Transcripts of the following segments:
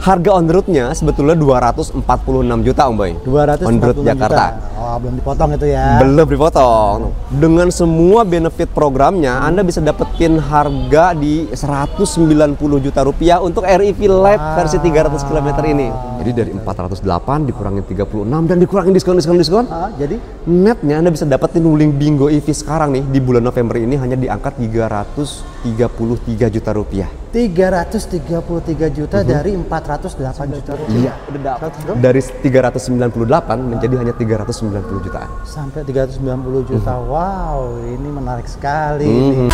Harga on road-nya sebetulnya 246 juta Om Boy. 246 on road Jakarta. Juta. Oh, belum dipotong itu ya. Belum dipotong. Dengan semua benefit programnya, Anda bisa dapetin harga di 190 juta rupiah untuk REV Live versi 300 km ini. Jadi dari 408 dikurangin 36 dan dikurangin diskon. Jadi netnya Anda bisa dapetin Wuling Bingo EV sekarang nih di bulan November ini hanya di angka 333 juta rupiah. 333 juta dari 408 juta rupiah. Iya, udah dapat. Dari 398 menjadi hanya 390 jutaan. Sampai 390 juta. Wow, ini menarik sekali ini.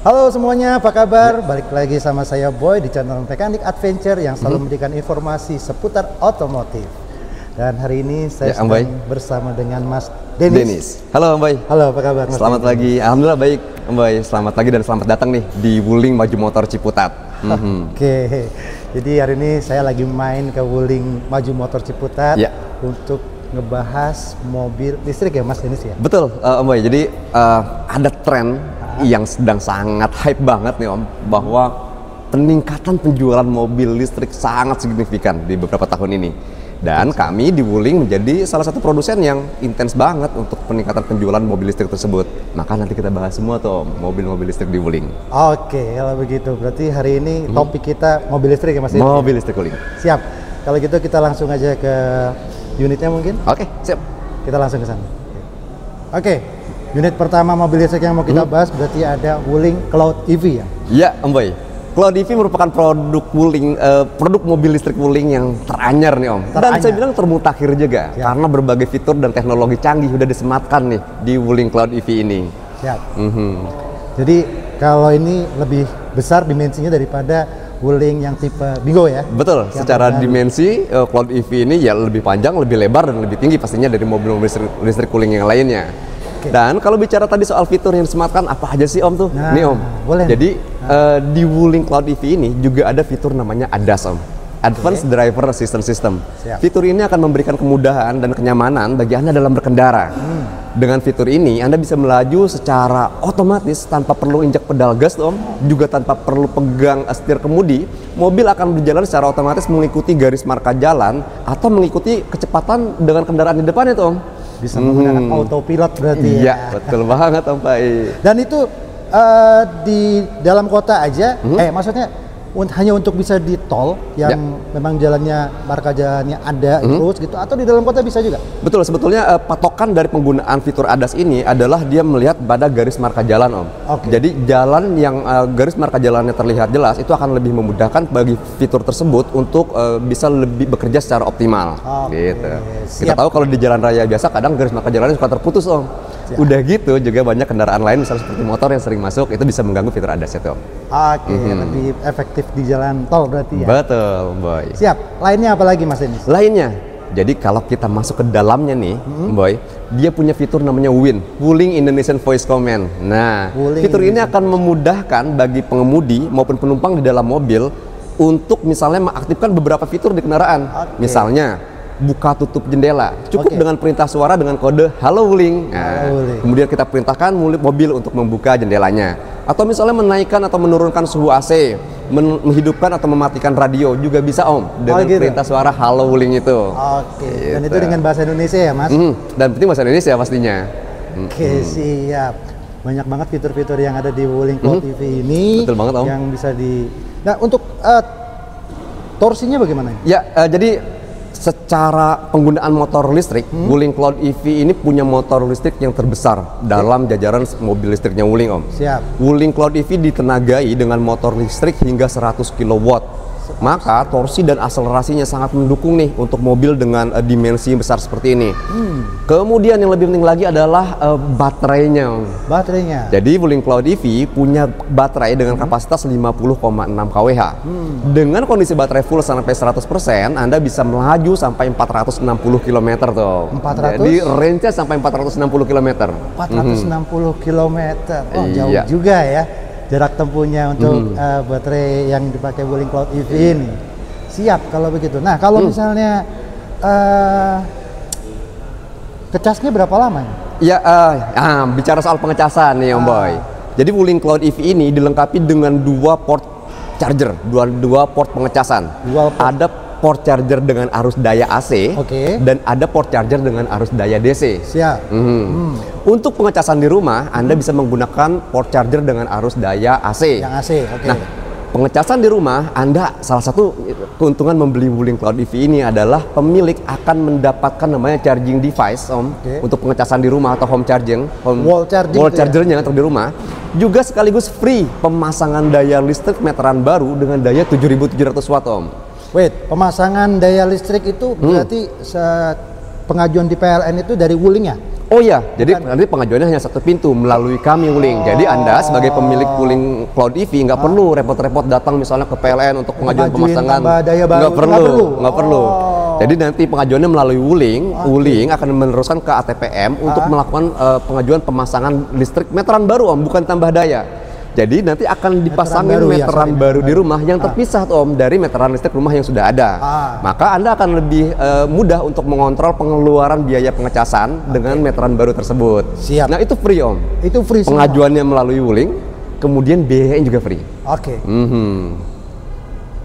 Halo semuanya, apa kabar? Balik lagi sama saya Boy di channel Mekanik Adventure yang selalu memberikan informasi seputar otomotif. Dan hari ini saya sedang bersama dengan Mas Dennis. Halo Om Boy. Halo, apa kabar Mas? Selamat pagi. Alhamdulillah baik Om Boy. Selamat pagi dan selamat datang nih di Wuling Maju Motor Ciputat. Oke. Jadi hari ini saya lagi main ke Wuling Maju Motor Ciputat untuk ngebahas mobil listrik ya Mas Dennis ya? Betul Om Boy. Jadi ada tren yang sedang sangat hype banget nih Om, bahwa peningkatan penjualan mobil listrik sangat signifikan di beberapa tahun ini. Dan kami di Wuling menjadi salah satu produsen yang intens banget untuk peningkatan penjualan mobil listrik tersebut. Maka nanti kita bahas semua tuh Om, mobil-mobil listrik di Wuling. Oke, kalau begitu berarti hari ini topik kita mobil listrik ya Mas? Mobil listrik Wuling. Siap. Kalau gitu kita langsung aja ke unitnya mungkin? Oke, siap. Kita langsung ke sana. Oke. Unit pertama mobil listrik yang mau kita bahas berarti ada Wuling Cloud EV ya? Iya Om Boy. Cloud EV merupakan produk Wuling, produk mobil listrik Wuling yang teranyar nih Om. Dan saya bilang termutakhir juga karena berbagai fitur dan teknologi canggih sudah disematkan nih di Wuling Cloud EV ini. Siap. Jadi kalau ini lebih besar dimensinya daripada Wuling yang tipe Bingo ya? Betul, secara dimensi Cloud EV ini ya lebih panjang, lebih lebar dan lebih tinggi pastinya dari mobil-mobil listrik Wuling yang lainnya. Dan kalau bicara tadi soal fitur yang disematkan, apa aja sih Om tuh? Nih Om, boleh. Jadi di Wuling Cloud EV ini juga ada fitur namanya ADAS Om, Advanced Driver Assistance System. Fitur ini akan memberikan kemudahan dan kenyamanan bagi Anda dalam berkendara. Dengan fitur ini, Anda bisa melaju secara otomatis tanpa perlu injak pedal gas Om, juga tanpa perlu pegang setir kemudi. Mobil akan berjalan secara otomatis mengikuti garis marka jalan atau mengikuti kecepatan dengan kendaraan di depannya tuh Om. Bisa menggunakan autopilot berarti ya? Iya, betul banget Om Pai. Dan itu di dalam kota aja, maksudnya hanya untuk bisa di tol yang memang jalannya, marka jalannya ada terus gitu, atau di dalam kota bisa juga? Betul, sebetulnya patokan dari penggunaan fitur ADAS ini adalah dia melihat pada garis marka jalan Om. Jadi jalan yang garis marka jalannya terlihat jelas itu akan lebih memudahkan bagi fitur tersebut untuk bisa lebih bekerja secara optimal. Gitu. Kita tahu kalau di jalan raya biasa kadang garis marka jalannya suka terputus Om. Udah gitu juga banyak kendaraan lain misalnya seperti motor yang sering masuk, itu bisa mengganggu fitur ADAS itu Om. Lebih efektif di jalan tol berarti ya? Betul Boy. Siap. Lainnya apa lagi Mas Dennis? Lainnya, jadi kalau kita masuk ke dalamnya nih Boy, dia punya fitur namanya WIN, Wuling Indonesian Voice Command. Nah, fitur ini akan memudahkan bagi pengemudi maupun penumpang di dalam mobil untuk misalnya mengaktifkan beberapa fitur di kendaraan. Misalnya buka tutup jendela, cukup dengan perintah suara dengan kode Halo Wuling. Nah, kemudian kita perintahkan mobil untuk membuka jendelanya. Atau misalnya menaikkan atau menurunkan suhu AC, menghidupkan atau mematikan radio juga bisa Om dengan perintah suara Halo Wuling itu. Dan itu dengan bahasa Indonesia ya Mas? Dan penting bahasa Indonesia pastinya. Siap. Banyak banget fitur-fitur yang ada di Wuling Cloud EV ini. Betul banget Om. Yang bisa di. Nah untuk torsinya bagaimana? Ya, jadi secara penggunaan motor listrik, Wuling Cloud EV ini punya motor listrik yang terbesar dalam jajaran mobil listriknya Wuling Om. Siap. Wuling Cloud EV ditenagai dengan motor listrik hingga 100 kW. Maka torsi dan akselerasinya sangat mendukung nih untuk mobil dengan dimensi besar seperti ini. Kemudian yang lebih penting lagi adalah baterainya. Jadi Wuling Cloud EV punya baterai dengan kapasitas 50,6 kWh. Dengan kondisi baterai full sampai 100%, Anda bisa melaju sampai 460 km tuh. Jadi range-nya sampai 460 km. 460 km. Oh, jauh juga ya jarak tempuhnya untuk baterai yang dipakai Wuling Cloud EV ini. Siap kalau begitu. Nah, kalau misalnya ngecasnya berapa lama? Ya, bicara soal pengecasan nih Om Boy. Jadi Wuling Cloud EV ini dilengkapi dengan dua port charger, dua port pengecasan. Ada port charger dengan arus daya AC, dan ada port charger dengan arus daya DC. Siap. Untuk pengecasan di rumah, Anda bisa menggunakan port charger dengan arus daya AC. Yang AC, oke. Nah, pengecasan di rumah, Anda salah satu keuntungan membeli Wuling Cloud EV ini adalah pemilik akan mendapatkan namanya charging device, Om, untuk pengecasan di rumah atau home charging, wall chargernya untuk di rumah. Juga sekaligus free pemasangan daya listrik meteran baru dengan daya 7.700 watt, Om. Wait, pemasangan daya listrik itu berarti pengajuan di PLN itu dari Wuling ya? Oh iya, jadi nanti pengajuannya hanya satu pintu melalui kami Wuling. Jadi Anda sebagai pemilik Wuling Cloud EV nggak perlu repot-repot datang misalnya ke PLN untuk pengajuan pemasangan. Nggak perlu. Jadi nanti pengajuannya melalui Wuling. Wuling akan meneruskan ke ATPM untuk melakukan pengajuan pemasangan listrik meteran baru, Om, bukan tambah daya. Jadi nanti akan dipasangin meteran baru di rumah yang terpisah, Om, dari meteran listrik rumah yang sudah ada. Maka Anda akan lebih mudah untuk mengontrol pengeluaran biaya pengecasan dengan meteran baru tersebut. Siap. Nah, itu free, Om. Itu free semua. Pengajuannya melalui Wuling, kemudian biayanya juga free. Oke.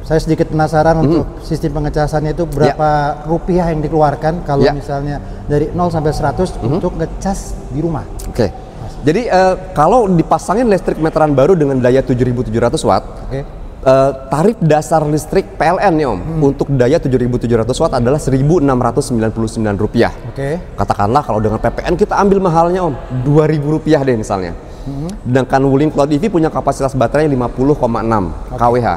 Saya sedikit penasaran untuk sistem pengecasannya itu berapa rupiah yang dikeluarkan kalau misalnya dari 0 sampai 100 untuk ngecas di rumah. Oke. Jadi kalau dipasangin listrik meteran baru dengan daya 7.700 watt, tarif dasar listrik PLN nih, Om, untuk daya 7.700 watt adalah Rp1.699. Katakanlah kalau dengan PPN kita ambil mahalnya, Om, Rp2.000 deh misalnya. Sedangkan Wuling Cloud EV punya kapasitas baterai 50,6 kWh.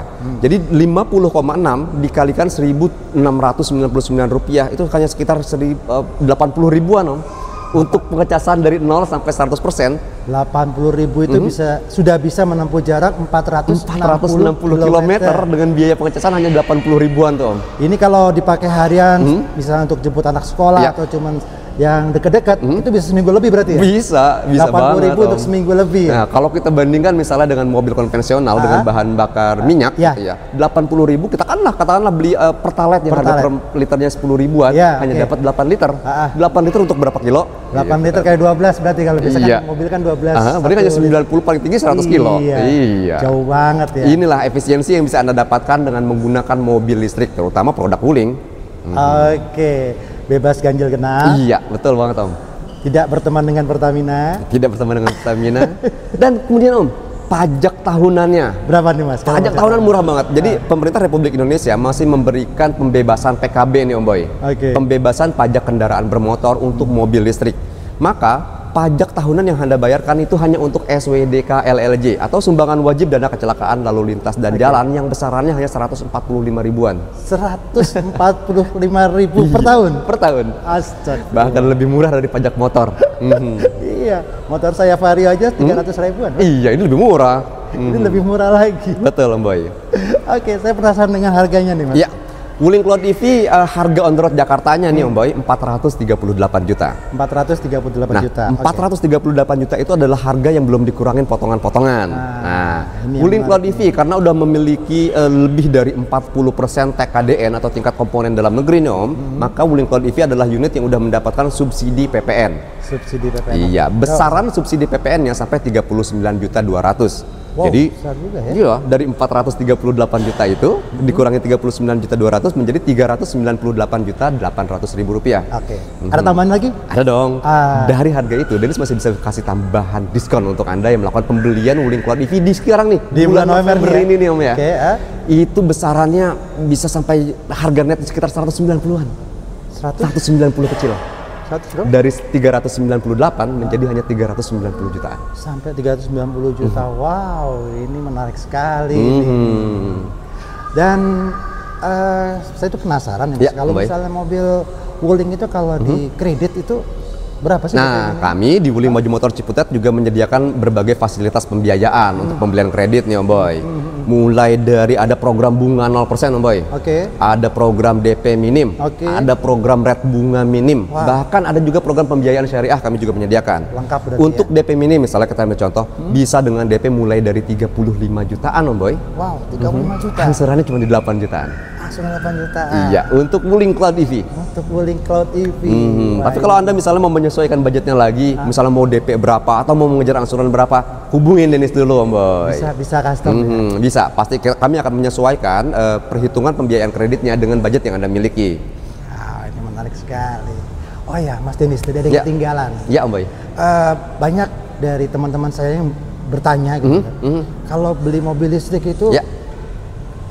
Jadi 50,6 dikalikan Rp1.699 itu hanya sekitar 80 ribuan, Om. Untuk pengecasan dari 0 sampai 100%, 80.000 itu sudah bisa menempuh jarak 460 km dengan biaya pengecasan hanya 80 ribuan tuh, Om. Ini kalau dipakai harian, misalnya untuk jemput anak sekolah atau cuman yang dekat-dekat, itu bisa seminggu lebih berarti ya? Bisa 80.000 banget, untuk seminggu lebih. Nah, kalau kita bandingkan misalnya dengan mobil konvensional dengan bahan bakar minyak, 80.000 katakanlah beli Pertalite yang harga per liternya 10 ribuan, hanya dapat 8 liter. 8 liter untuk berapa kilo? 8 liter kayak 12 berarti kalau biasa kan mobil kan 12. Berarti hanya 90 paling tinggi 100 kilo. Iya. Jauh banget ya. Inilah efisiensi yang bisa Anda dapatkan dengan menggunakan mobil listrik, terutama produk Wuling. Oke, bebas ganjil genap. Iya, betul banget, Om. Tidak berteman dengan Pertamina. Dan kemudian, Om, pajak tahunannya. Berapa nih, Mas? Pajak tahunan murah banget. Jadi pemerintah Republik Indonesia masih memberikan pembebasan PKB nih, Om Boy. Pembebasan pajak kendaraan bermotor untuk mobil listrik. Maka pajak tahunan yang Anda bayarkan itu hanya untuk SWDK LLJ atau sumbangan wajib dana kecelakaan lalu lintas dan jalan yang besarannya hanya 145 ribuan. 145 ribu per tahun? Per tahun. Astaga. Bahkan lebih murah dari pajak motor. Iya, motor saya Vario aja 300 ribuan. Iya, ini lebih murah. Ini lebih murah lagi. Betul, Om Boy. Oke, saya penasaran dengan harganya nih, Mas. Iya. Wuling Cloud EV harga on the road Jakartanya nih, Om Boy, 438 juta. 438 juta. 438 juta itu adalah harga yang belum dikurangin potongan-potongan. Wuling Cloud EV karena udah memiliki lebih dari 40% TKDN atau tingkat komponen dalam negeri nih, Om, maka Wuling Cloud EV adalah unit yang udah mendapatkan subsidi PPN. Subsidi PPN. Iya, besaran subsidi PPN-nya sampai 39.200.000. Wow, jadi juga ya? Iya, dari 438 juta itu dikurangi 39.200.000 menjadi 398.800.000 rupiah. Ada tambahan lagi? Ada dong. Dari harga itu, Dennis masih bisa kasih tambahan diskon untuk Anda yang melakukan pembelian Wuling Cloud EV di sekarang nih, di bulan November ini nih, Om ya. Itu besarannya bisa sampai harga net sekitar 190-an. 190 kecil. Dari 398 menjadi hanya 390 jutaan. Sampai 390 juta. Wow, ini menarik sekali. Dan saya itu penasaran ya, kalau misalnya mobil Wuling itu kalau di kredit itu berapa sih? Nah, kami di Wuling Maju Motor Ciputat juga menyediakan berbagai fasilitas pembiayaan untuk pembelian kredit nih, Om Boy. Mulai dari ada program bunga 0%, Om Boy. Ada program DP minim. Ada program rate bunga minim. Bahkan ada juga program pembiayaan syariah kami juga menyediakan. Lengkap berarti. Untuk DP minim misalnya kita ambil contoh, bisa dengan DP mulai dari 35 jutaan, Om Boy. Wow, 35 juta. Angsurannya cuma di 8 jutaan. Langsung 8 jutaan. Iya, untuk Wuling Cloud EV. Untuk Wuling Cloud EV. Tapi kalau Anda misalnya mau menyesuaikan budgetnya lagi, misalnya mau DP berapa atau mau mengejar angsuran berapa, hubungin Dennis dulu, Om Boy. Bisa custom. Bisa, pasti kami akan menyesuaikan perhitungan pembiayaan kreditnya dengan budget yang Anda miliki. Ini menarik sekali. Oh ya, Mas Dennis, tidak ada ketinggalan. Iya, Om Boy. Banyak dari teman-teman saya yang bertanya gitu. Kalau beli mobil listrik itu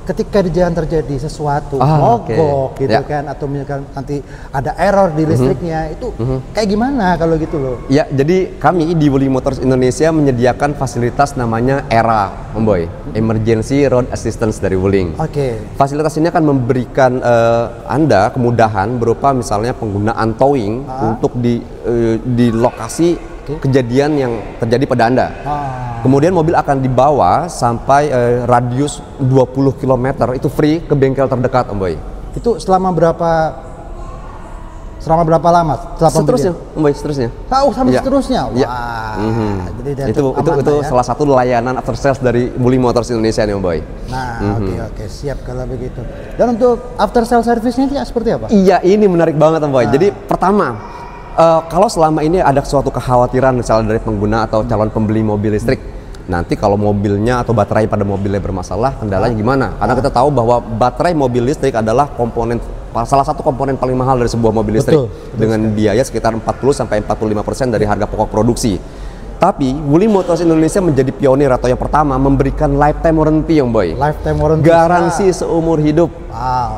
ketika di jalan terjadi sesuatu mogok gitu kan, atau misalkan nanti ada error di listriknya, itu kayak gimana kalau gitu loh? Ya, jadi kami di Wuling Motors Indonesia menyediakan fasilitas namanya ERA, Om Boy, Emergency Road Assistance dari Wuling. Fasilitas ini akan memberikan Anda kemudahan berupa misalnya penggunaan towing untuk di lokasi kejadian yang terjadi pada Anda. Kemudian mobil akan dibawa sampai radius 20 km itu free ke bengkel terdekat, Om Boy. Itu selama berapa lama? Seterusnya, Om Boy, seterusnya. Seterusnya. Wah. Jadi itu salah satu layanan after sales dari Wuling Motors Indonesia nih, Om Boy. Nah, oke, siap kalau begitu. Dan untuk after sales service-nya seperti apa? Iya, ini menarik banget, Om Boy. Jadi pertama, kalau selama ini ada suatu kekhawatiran misalnya dari pengguna atau calon pembeli mobil listrik, nanti kalau mobilnya atau baterai pada mobilnya bermasalah, kendalanya gimana? Karena kita tahu bahwa baterai mobil listrik adalah salah satu komponen paling mahal dari sebuah mobil listrik, dengan biaya sekitar 40-45% dari harga pokok produksi. Tapi Wuling Motors Indonesia menjadi pionir atau yang pertama memberikan lifetime warranty, Om Boy. Lifetime warranty. Garansi seumur hidup.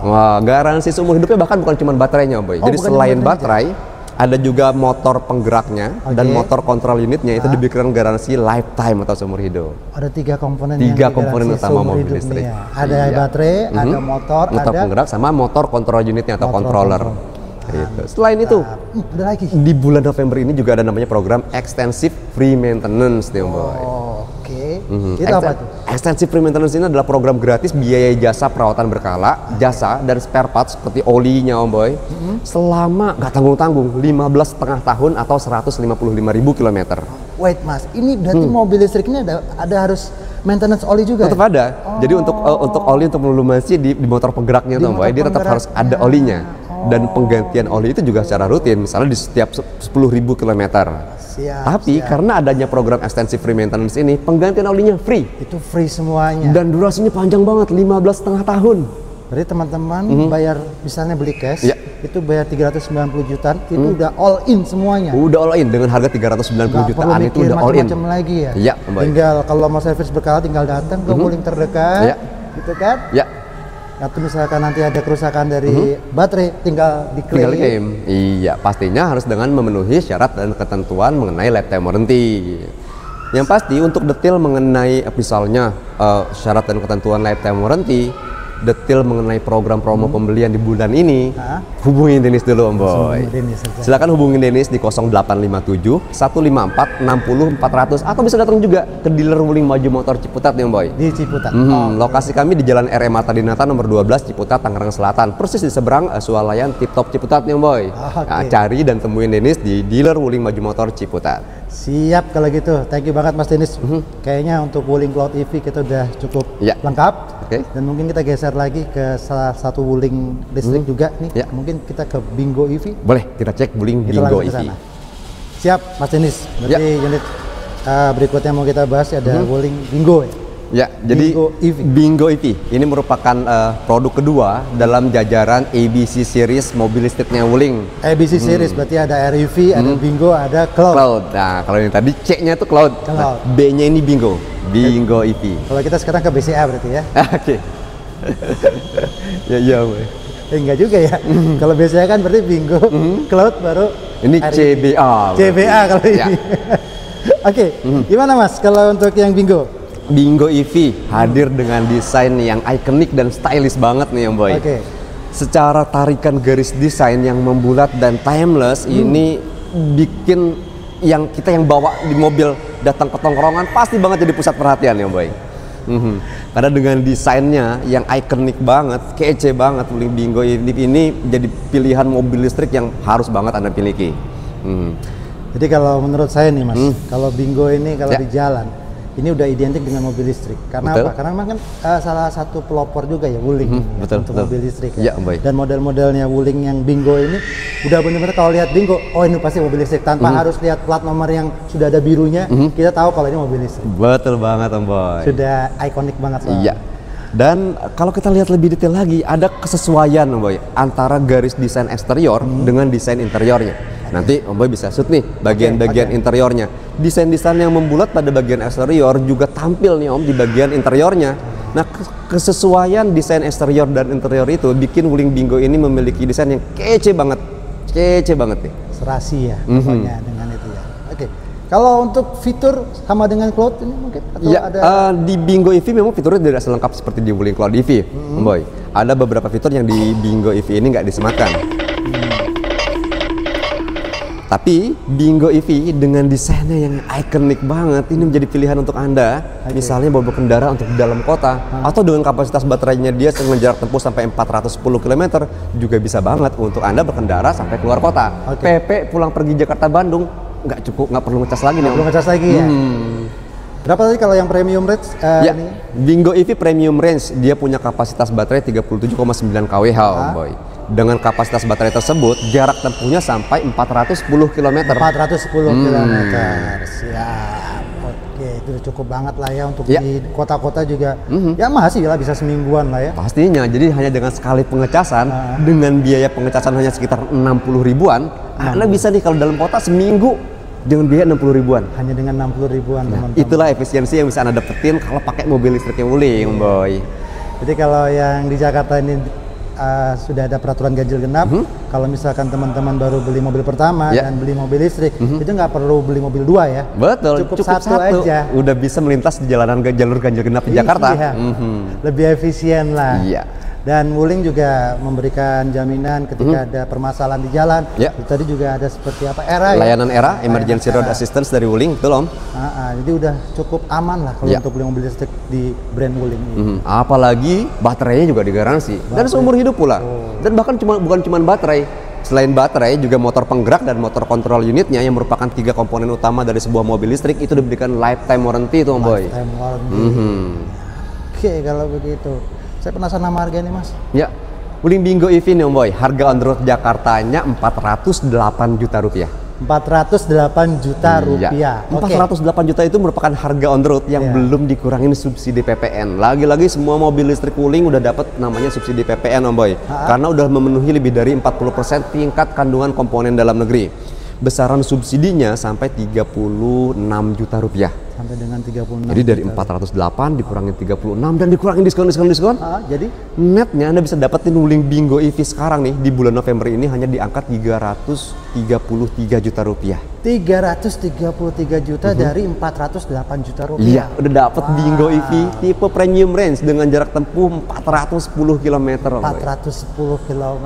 Wah, garansi seumur hidupnya bahkan bukan cuma baterainya, Om Boy. Jadi selain baterai, ada juga motor penggeraknya dan motor kontrol unitnya itu diberikan garansi lifetime atau seumur hidup. Ada 3 komponen. 3 komponen utama mobil listrik. Ada baterai, ada motor penggerak sama motor kontrol unitnya atau controller. Gitu. Selain itu, ada lagi. Di bulan November ini juga ada namanya program Extensive Free Maintenance, Om Boy. Itu apa tuh? Extensive Free Maintenance ini adalah program gratis biaya jasa perawatan berkala, jasa dan spare parts seperti olinya, Om Boy, selama nggak tanggung-tanggung 15,5 tahun atau 155.000 kilometer. Wait, Mas, ini berarti mobil listrik ini ada harus maintenance oli juga? Tetap ada. Jadi untuk oli untuk melumasi di motor penggeraknya, Om Boy, dia tetap harus ada olinya. Dan penggantian oli itu juga secara rutin, misalnya di setiap 10.000 kilometer. Tapi karena adanya program Extensive Free Maintenance ini, penggantian olinya free. Itu free semuanya. Dan durasinya panjang banget, 15,5 tahun. Berarti teman-teman bayar, misalnya beli cash, itu bayar 390 jutaan, itu udah all in semuanya. Udah all in dengan harga 390 jutaan itu udah all in. Macam lagi ya. Iya, tinggal kalau mau servis berkala tinggal datang ke Wuling terdekat, gitu kan? Iya. Atau misalkan nanti ada kerusakan dari baterai, tinggal diklaim. Iya, pastinya harus dengan memenuhi syarat dan ketentuan mengenai lifetime warranty. Yang pasti untuk detail mengenai misalnya syarat dan ketentuan lifetime warranty, detail mengenai program promo pembelian di bulan ini, hubungi Dennis dulu, Om Boy. Silakan hubungi Dennis di 0857 154 60 400 atau bisa datang juga ke dealer Wuling Maju Motor Ciputat nih, Om Boy. Di Ciputat. Lokasi kami di Jalan RM Mata Dinata nomor 12 Ciputat, Tangerang Selatan, persis di seberang swalayan Tip Top Ciputat nih, Om Boy. Nah, cari dan temuin Dennis di dealer Wuling Maju Motor Ciputat. Siap kalau gitu. Thank you banget, Mas Dennis. Kayaknya untuk Wuling Cloud EV kita udah cukup lengkap. Dan mungkin kita geser lagi ke salah satu Wuling listrik juga nih. Mungkin kita ke Bingo EV. Boleh, kita cek Wuling Bingo EV. Siap, Mas Dennis. Berarti unit berikutnya mau kita bahas ada Wuling Bingo ya. Ya, jadi Bingo EV ini merupakan produk kedua dalam jajaran ABC Series mobil listriknya Wuling. ABC Series berarti ada REV, ada Bingo, ada Cloud. Nah, kalau yang tadi C-nya itu Cloud. Nah, B-nya ini Bingo EV. Kalau kita sekarang ke BCA berarti ya. Oke. Iya, Boy. Enggak juga ya. Kalau BCA kan berarti Bingo, Cloud baru ini CBA. CBA kalau ini. Oke, gimana Mas kalau untuk yang Bingo? Bingo EV hadir dengan desain yang ikonik dan stylish banget nih, Om Boy. Secara tarikan garis desain yang membulat dan timeless, ini bikin yang kita yang bawa di mobil datang ke tongkrongan pasti banget jadi pusat perhatian ya, Om Boy. Karena dengan desainnya yang ikonik banget, kece banget, Bingo EV ini jadi pilihan mobil listrik yang harus banget Anda miliki. Jadi kalau menurut saya nih, Mas, kalau Bingo ini kalau di jalan ini udah identik dengan mobil listrik. Karena betul. apa? Karena memang kan salah satu pelopor juga ya Wuling betul, untuk betul. mobil listrik. Ya, dan model-modelnya Wuling yang Bingo ini udah benar-benar kalau lihat Bingo, oh ini pasti mobil listrik tanpa harus lihat plat nomor yang sudah ada birunya, kita tahu kalau ini mobil listrik. Betul banget Om Boy. Sudah ikonik banget soalnya. Iya. Dan kalau kita lihat lebih detail lagi, ada kesesuaian Om Boy antara garis desain eksterior dengan desain interiornya. Nanti Om Boy bisa shoot nih bagian-bagian interiornya. Desain-desain yang membulat pada bagian eksterior juga tampil nih Om di bagian interiornya. Nah, kesesuaian desain eksterior dan interior itu bikin Wuling Bingo ini memiliki desain yang kece banget nih. Serasi ya pokoknya dengan itu ya. Oke. Kalau untuk fitur sama dengan Cloud ini mungkin atau ya, ada di Bingo EV memang fiturnya tidak selengkap seperti di Wuling Cloud EV, Om Boy. Ada beberapa fitur yang di Bingo EV ini nggak disematkan. Tapi Bingo EV dengan desainnya yang ikonik banget ini menjadi pilihan untuk Anda. Misalnya bawa berkendara untuk di dalam kota atau dengan kapasitas baterainya dia dengan jarak tempuh sampai 410 km juga bisa banget untuk Anda berkendara sampai keluar kota. PP pulang pergi Jakarta Bandung nggak cukup, nggak perlu ngecas lagi nih. perlu ngecas lagi ya. Berapa tadi kalau yang premium range? Ya, ini? Bingo EV premium range dia punya kapasitas baterai 37,9 kWh Om Boy. Dengan kapasitas baterai tersebut jarak tempuhnya sampai 410 km. 410 km. Siap. Oke, itu udah cukup banget lah ya untuk di kota-kota juga. Ya masih lah bisa semingguan lah ya. Pastinya. Jadi hanya dengan sekali pengecasan dengan biaya pengecasan hanya sekitar 60 ribuan, Anda bisa nih kalau dalam kota seminggu dengan biaya 60 ribuan. Hanya dengan 60 ribuan teman-teman. Itulah efisiensi yang bisa Anda dapetin kalau pakai mobil listriknya Wuling, Om Boy. Jadi kalau yang di Jakarta ini sudah ada peraturan ganjil genap, kalau misalkan teman-teman baru beli mobil pertama dan beli mobil listrik, itu nggak perlu beli mobil dua ya. Betul, cukup satu aja. Udah bisa melintas di jalanan jalur ganjil genap di Jakarta. Iya. Lebih efisien lah. Iya. Dan Wuling juga memberikan jaminan ketika ada permasalahan di jalan. Tadi juga ada seperti apa era layanan era emergency road assistance dari Wuling, betul Om. Jadi udah cukup aman lah kalau untuk beli mobil listrik di brand Wuling ini. Apalagi baterainya juga digaransi dan seumur hidup pula. Dan bahkan bukan cuma baterai. Selain baterai juga motor penggerak dan motor kontrol unitnya yang merupakan 3 komponen utama dari sebuah mobil listrik itu diberikan lifetime warranty itu Om Boy. Lifetime warranty. Oke, kalau begitu. Saya penasaran sama harganya Mas. Ya, Wuling Bingo EV nih Om Boy, harga on road Jakartanya 408 juta rupiah. 408 juta rupiah. 408 juta itu merupakan harga on road yang belum dikurangin subsidi PPN. Lagi-lagi semua mobil listrik Wuling udah dapat namanya subsidi PPN Om Boy. Karena udah memenuhi lebih dari 40% tingkat kandungan komponen dalam negeri. Besaran subsidinya sampai 36 juta rupiah. Sampai dengan 36. Jadi dari 408 dikurangin 36 dan dikurangin diskon. Jadi netnya Anda bisa dapetin Wuling Bingo EV sekarang nih di bulan November ini hanya di angka 333 juta rupiah. 333 juta dari 408 juta rupiah. Iya, udah dapet Bingo EV tipe premium range dengan jarak tempuh 410 km. 410 km.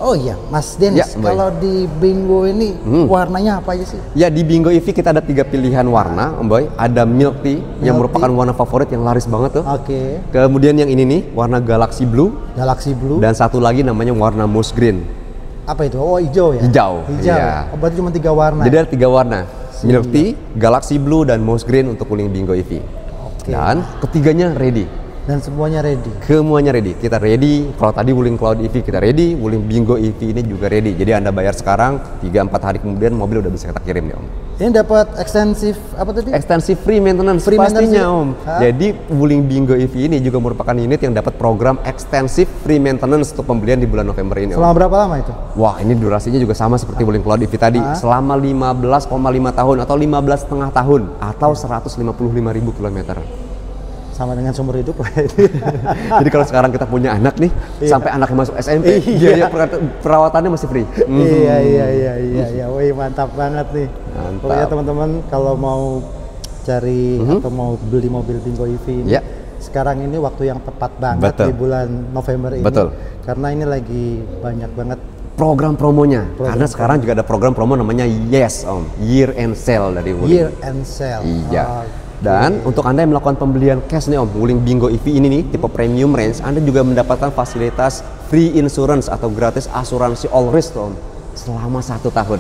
Oh iya, Mas Dennis, kalau di Bingo ini warnanya apa aja sih? Ya, di Bingo EV kita ada 3 pilihan warna, Om Boy. Ada milk tea yang merupakan warna favorit yang laris banget tuh. Kemudian yang ini nih, warna Galaxy Blue. Dan satu lagi namanya warna Moss Green. Apa itu? Oh, hijau ya? Hijau. Ya. Oh, berarti cuma 3 warna. Jadi ada 3 warna. Milk tea, Galaxy Blue, dan Moss Green untuk Wuling Bingo EV. Dan ketiganya ready. Dan semuanya ready? Semuanya ready, kita ready. Kalau tadi Wuling Cloud EV kita ready, Wuling Bingo EV ini juga ready. Jadi Anda bayar sekarang, 3-4 hari kemudian mobil udah bisa kita kirim ya Om. Ini dapat ekstensif apa tadi? Ekstensif free maintenance pastinya Om. Jadi Wuling Bingo EV ini juga merupakan unit yang dapat program ekstensif free maintenance untuk pembelian di bulan November ini Om. Selama berapa lama itu? Wah, ini durasinya juga sama seperti Wuling Cloud EV tadi, selama 15,5 tahun atau 15,5 tahun atau 155.000 km. Sama dengan seumur hidup. Jadi kalau sekarang kita punya anak nih, sampai anaknya masuk SMP, biaya perawatannya masih free. Iya. Wih, mantap banget nih. Pokoknya teman-teman kalau mau cari atau mau beli mobil Bingo EV ini, sekarang ini waktu yang tepat banget di bulan November ini. Karena ini lagi banyak banget program promonya. Karena sekarang juga ada program promo namanya Yes Om, Year End Sale dari Wuling. Year End Sale. Iya. Dan untuk Anda yang melakukan pembelian cash nih Om, Wuling Bingo EV ini nih tipe premium range, Anda juga mendapatkan fasilitas free insurance atau gratis asuransi all risk Om selama 1 tahun.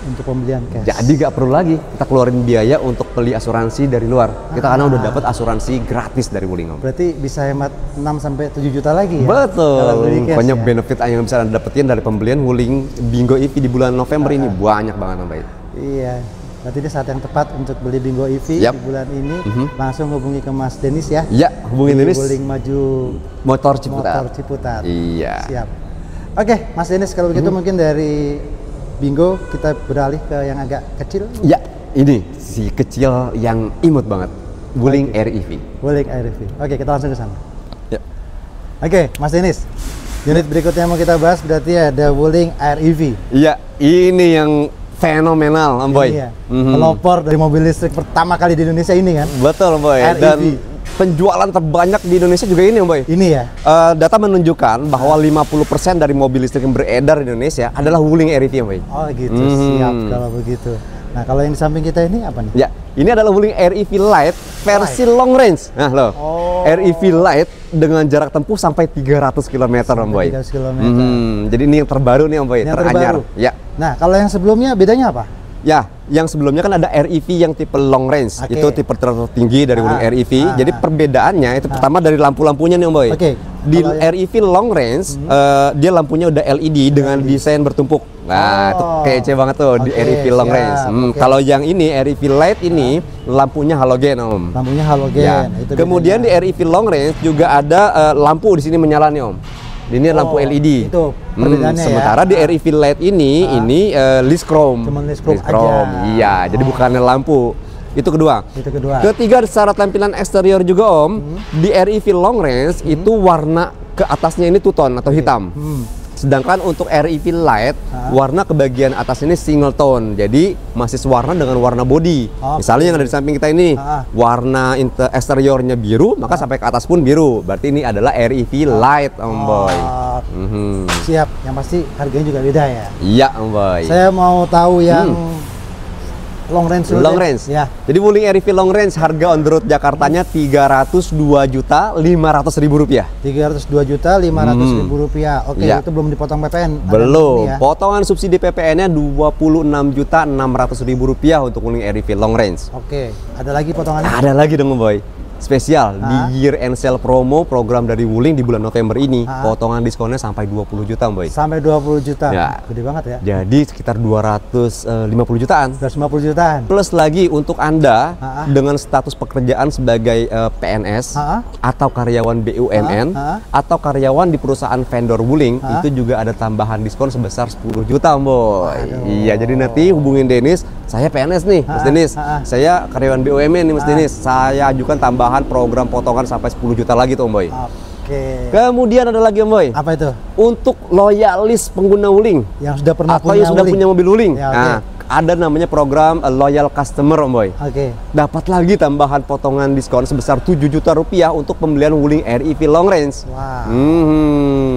untuk pembelian cash. Jadi nggak perlu lagi kita keluarin biaya untuk beli asuransi dari luar. Kita karena udah dapat asuransi gratis dari Wuling, Om. Berarti bisa hemat 6 sampai 7 juta lagi ya? Betul. Banyak benefit yang bisa Anda dapetin dari pembelian Wuling Bingo EV di bulan November ini banyak banget, Om Bay. Iya. Berarti ini saat yang tepat untuk beli Bingo EV di bulan ini. Langsung hubungi ke Mas Denis ya. Iya, hubungi Denis. Wuling Maju Motor Ciputat. Iya. Siap. Oke, Mas Denis, kalau begitu mungkin dari Bingo kita beralih ke yang agak kecil. Ya, ini si kecil yang imut banget. Wuling Air EV. Wuling Air EV. Oke, kita langsung ke sana. Ya. Oke, Mas Denis. Unit berikutnya mau kita bahas berarti ada Wuling Air EV. Iya, ini yang fenomenal, Om Boy. Iya. Pelopor dari mobil listrik pertama kali di Indonesia ini kan? Betul, Om Boy. Dan penjualan terbanyak di Indonesia juga ini, Om Boy. Ini ya? Data menunjukkan bahwa 50% dari mobil listrik yang beredar di Indonesia adalah Wuling Air EV, Om Boy. Oh gitu, siap kalau begitu. Nah, kalau yang di samping kita ini apa nih? Ya, ini adalah Wuling Air EV Lite versi long range. Nah, loh. Air EV Lite dengan jarak tempuh sampai 300 km, Om Boy. 300 km. Jadi ini yang terbaru nih, Om Boy, teranyar. Ya. Nah, kalau yang sebelumnya bedanya apa? Ya, yang sebelumnya kan ada Air EV yang tipe long range. Itu tipe tertinggi dari Wuling Air EV. Jadi perbedaannya itu pertama dari lampu-lampunya nih, Om Boy. Di Air EV long range dia lampunya udah LED dengan desain bertumpuk. Nah, itu kece banget tuh di Air EV long range. Kalau yang ini Air EV Lite ini lampunya halogen, Om. Lampunya halogen. Ya. Kemudian di Air EV long range juga ada lampu di sini menyala nih, Om. Ini lampu LED. Itu perbedaannya sementara di Air EV Lite ini list chrome. Cuman list chrome aja. Iya, jadi bukannya lampu. Itu kedua. Ketiga, secara tampilan eksterior juga, Om. Di Air EV long range itu warna ke atasnya ini two tone atau hitam. Sedangkan untuk Air EV Lite, warna ke bagian atas ini single tone. Jadi masih sewarna dengan warna body. Misalnya yang ada di samping kita ini, warna eksteriornya biru, maka sampai ke atas pun biru. Berarti ini adalah Air EV Lite, Om Boy. Siap, yang pasti harganya juga beda ya? Iya, Om Boy. Saya mau tahu yang long range. Long range. Ya. Jadi Wuling Air EV long range harga on the road Jakartanya 302.500.000 rupiah. 302.500.000 rupiah. Oke, itu belum dipotong PPN. Belum. Potongan subsidi PPN-nya 26.600.000 rupiah untuk Wuling Air EV long range. Oke. Ada lagi potongannya? Ada lagi dong, Boy. Spesial di year end sale promo program dari Wuling di bulan November ini, potongan diskonnya sampai 20 juta, Boy. Sampai 20 juta. Ya. Gede banget ya. Jadi sekitar 250 jutaan. 250 jutaan. Plus lagi untuk Anda dengan status pekerjaan sebagai PNS atau karyawan BUMN atau karyawan di perusahaan vendor Wuling, itu juga ada tambahan diskon sebesar 10 juta, Boy. Iya, jadi nanti hubungin Denis, saya PNS nih, Mas Denis. Saya karyawan BUMN nih, Mas Denis. Saya ajukan tambahan program potongan sampai 10 juta lagi tuh, Om Boy. Kemudian ada lagi, Om Boy. Apa itu? Untuk loyalis pengguna Wuling yang sudah pernah atau yang sudah punya mobil Wuling. Nah, ada namanya program loyal customer, Om Boy. Dapat lagi tambahan potongan diskon sebesar 7 juta rupiah untuk pembelian Wuling Air EV long range.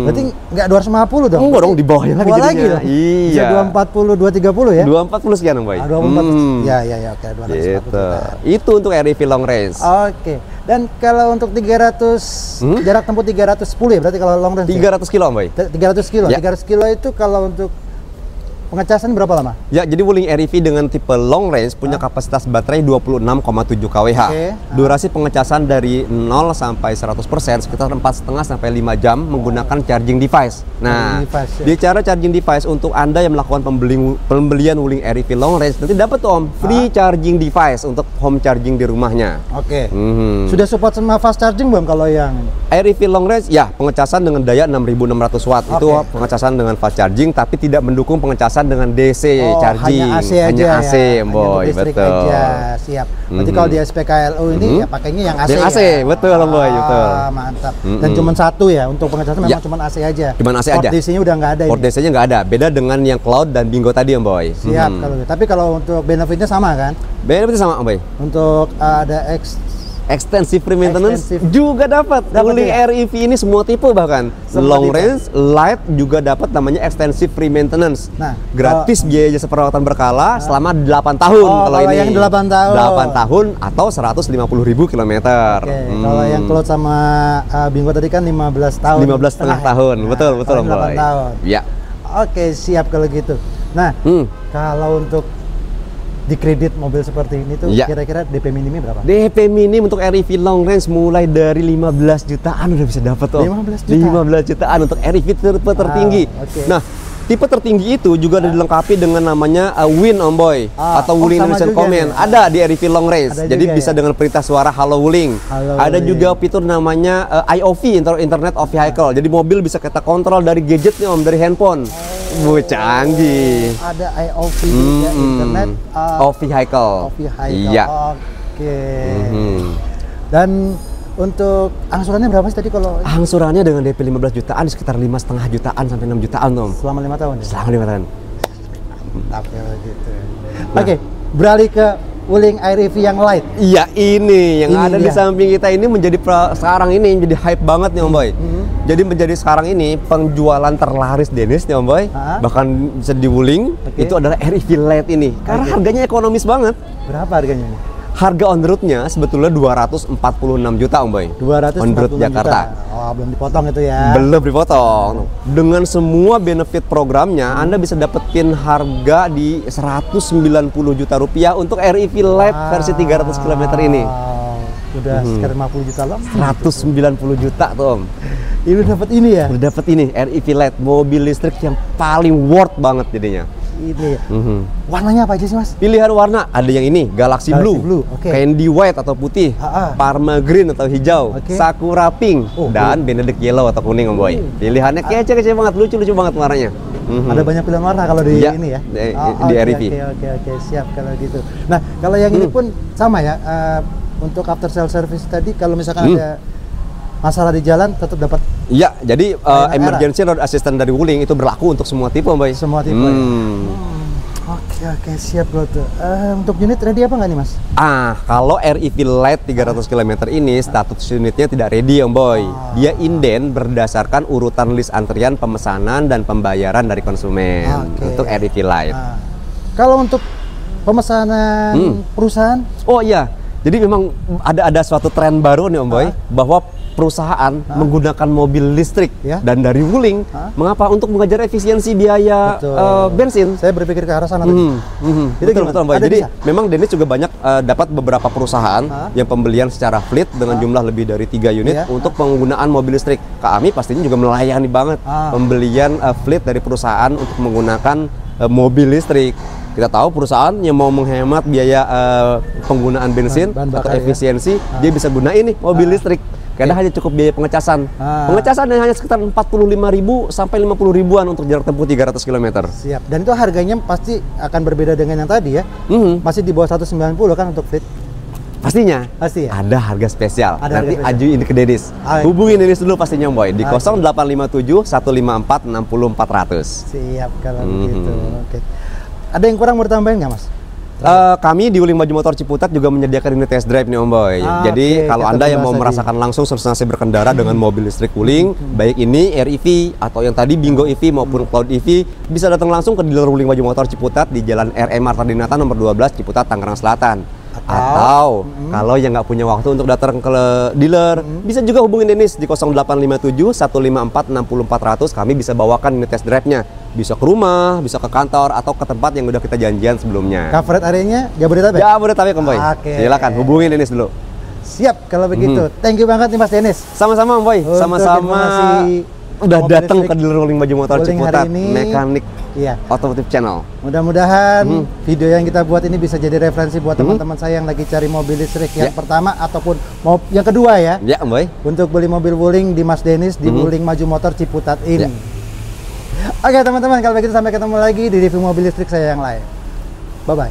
Berarti nggak 250 dong? Enggak dong, di bawahnya lagi jadinya. Iya. 240, 230 ya? 240 sekian, Om Boy. 240. Ya, oke, 240 juta. Itu untuk Air EV long range. Oke. Dan kalau untuk 300 jarak tempuh 310 ya, berarti kalau long range 300 kilo, Om Boy. 300 kilo. 300 kilo itu kalau untuk pengecasan berapa lama? Ya, jadi Wuling Air EV dengan tipe long range punya kapasitas baterai 26,7 kWh. Durasi pengecasan dari 0 sampai 100% sekitar 4,5 sampai 5 jam menggunakan charging device. Nah, di cara charging device untuk Anda yang melakukan pembelian Wuling Air EV long range nanti dapat tuh, Om, free charging device untuk home charging di rumahnya. Sudah support sama fast charging belum kalau yang Air EV long range? Ya, pengecasan dengan daya 6.600 watt. Itu pengecasan dengan fast charging tapi tidak mendukung pengecasan dengan DC charging. Hanya AC aja, Boy. Betul. Siap. Berarti kalau di SPKLU ini ya pakainya yang AC. Yang AC, betul, Boy. Betul. Mantap. Dan cuma satu ya untuk pengecasan memang cuma AC aja. Cuma AC aja. Port DC-nya udah nggak ada. Port DC-nya nggak ada. Beda dengan yang Cloud dan Bingo tadi, Boy. Siap. Tapi kalau untuk benefitnya sama kan? Benefitnya sama, Boy. Untuk ada extensive maintenance juga dapat. Wuling Air EV ini semua tipe bahkan long range, light juga dapat namanya extensive free maintenance. Nah, gratis biaya jasa perawatan berkala selama 8 tahun kalau ini. Yang 8 tahun. 8 tahun atau 150.000 kilometer. Kalau yang Cloud sama Bingo tadi kan 15 tahun. 15,5 tahun. Betul, Boy. 8 tahun. Ya. Oke, siap kalau gitu. Nah, kalau untuk dikredit mobil seperti ini tuh kira-kira DP minimnya berapa? DP minim untuk REV long range mulai dari 15 jutaan udah bisa dapat tuh. 15 jutaan untuk REV tipe tertinggi. Nah, tipe tertinggi itu juga dilengkapi dengan namanya Win Om Boy atau Wuling Indonesian Command. Ada di REV long range. Jadi bisa dengan perintah suara Halo Wuling. Ada juga fitur namanya IOV, Internet of Vehicle. Jadi mobil bisa kita kontrol dari gadget nih Om, dari handphone. Canggih. Ada IOV juga, Internet of Vehicle. Iya. Oke. Dan untuk angsurannya berapa sih tadi kalau? Angsurannya dengan DP 15 jutaan sekitar 5,5 jutaan sampai 6 jutaan Om. Selama 5 tahun ya? Selama 5 tahun. Mantap ya gitu. Oke, beralih ke Wuling REV yang light. Iya, ini yang ada di samping kita ini menjadi sekarang ini menjadi hype banget nih Om Boy. Jadi menjadi sekarang ini penjualan terlaris Dennis nih Om Boy. Bahkan bisa di Wuling itu adalah REV light ini. Karena harganya ekonomis banget. Berapa harganya ini? Harga on roadnya sebetulnya 246 juta Om Boy. 246 on road Jakarta. Oh, belum dipotong itu ya. Belum dipotong. Dengan semua benefit programnya, Anda bisa dapetin harga di 190 juta rupiah untuk REV Light versi 300 km ini. Udah sekitar 50 juta lah. 190 juta tuh Om. Ini dapat ini ya? Udah dapat ini REV Light, mobil listrik yang paling worth banget jadinya. Ini ya. Warnanya apa aja sih Mas? Pilihan warna ada yang ini Galaxy Blue, Candy White atau putih, Parma Green atau hijau, Sakura Pink, dan Benedict Yellow atau kuning Om Boy. Pilihannya kece-kece banget, lucu-lucu banget warnanya. Ada banyak pilihan warna kalau di ini ya? Di REV. Oke, siap kalau gitu. Nah, kalau yang ini pun sama ya, untuk after sale service tadi kalau misalkan ada masalah di jalan tetap dapat. Iya, jadi emergency road assistant dari Wuling itu berlaku untuk semua tipe Om Boy. Semua tipe. Oke, siap bro tuh. Untuk unit ready apa nggak nih Mas? Kalau REV Light 300 km ini status unitnya tidak ready Om Boy. Dia inden berdasarkan urutan list antrian pemesanan dan pembayaran dari konsumen untuk REV Light. Kalau untuk pemesanan perusahaan? Oh iya, jadi memang ada suatu tren baru nih Om Boy bahwa perusahaan menggunakan mobil listrik dan dari Wuling. Mengapa? Untuk mengejar efisiensi biaya bensin. Saya berpikir ke arah sana tadi. Betul Boy. Jadi memang Dennis juga banyak dapat beberapa perusahaan yang pembelian secara fleet dengan jumlah lebih dari 3 unit untuk penggunaan mobil listrik. Kami pastinya juga melayani banget pembelian fleet dari perusahaan untuk menggunakan mobil listrik. Kita tahu perusahaan yang mau menghemat biaya penggunaan bensin atau efisiensi, dia bisa gunain nih mobil listrik. Kadang hanya cukup biaya pengecasan. Pengecasan yang hanya sekitar 45.000 sampai 50.000-an untuk jarak tempuh 300 km. Siap. Dan itu harganya pasti akan berbeda dengan yang tadi ya. Masih di bawah 190 kan untuk fleet. Pastinya. Pasti ya? Ada harga spesial. Nanti ajuin ke Dennis. Hubungin Dennis dulu pastinya Boy di 0857 154 60400. Siap kalau begitu. Oke. Ada yang kurang mau ditambahin nggak Mas? Kami di Wuling Maju Motor Ciputat juga menyediakan unit test drive nih Om Boy. Jadi kalau Anda yang mau merasakan langsung sensasi berkendara dengan mobil listrik Wuling, baik ini REV atau yang tadi Bingo EV maupun Cloud EV, bisa datang langsung ke dealer Wuling Maju Motor Ciputat di Jalan RM Marta Dinata nomor 12 Ciputat, Tangerang Selatan. Atau kalau yang nggak punya waktu untuk datang ke dealer, bisa juga hubungin Dennis di 0857 154 60400. Kami bisa bawakan unit test drive-nya. Bisa ke rumah, bisa ke kantor, atau ke tempat yang udah kita janjian sebelumnya. Coverage areanya Jabodetabek? Jabodetabek Om Boy. Silakan hubungin Dennis dulu. Siap kalau begitu. Thank you banget nih Mas Dennis. Sama-sama Om Boy. Sama-sama udah datang ke dealer Wuling Maju Motor Ciputat, mekanik Otomotif Channel. Mudah-mudahan video yang kita buat ini bisa jadi referensi buat teman-teman saya yang lagi cari mobil listrik yang pertama ataupun yang kedua ya. Ya Om Boy. Untuk beli mobil Wuling di Mas Dennis di Wuling Maju Motor Ciputat ini. Oke teman-teman, kalau begitu sampai ketemu lagi di review mobil listrik saya yang lain. Bye-bye.